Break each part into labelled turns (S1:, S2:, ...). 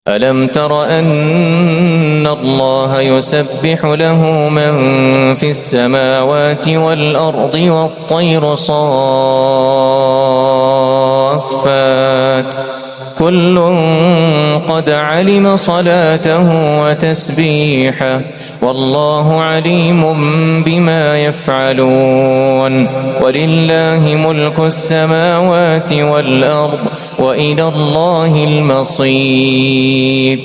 S1: ألم تر أن الله يسبح له من في السماوات والأرض والطير صافات كل قد علم صلاته وتسبيحه والله عليم بما يفعلون ولله ملك السماوات والأرض وإلى الله المصير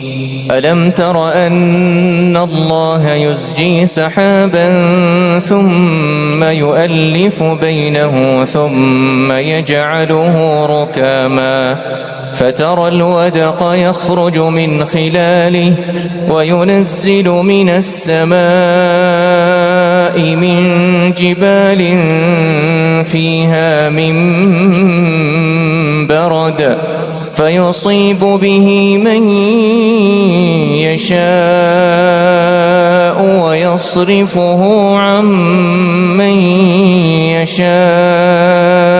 S1: ألم تر أن الله يزجي سحابا ثم يؤلف بينه ثم يجعله ركاما فترى الودق يخرج من خلاله وينزل من السماء من جبال فيها من برد فيصيب به من يشاء ويصرفه عن من يشاء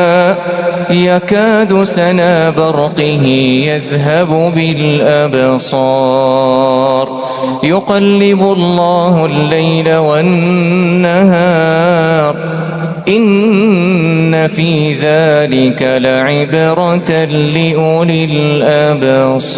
S1: يكاد سنا برقه يذهب بالأبصار يقلب الله الليل والنهار إن في ذلك لعبرة لأولي الأبصار.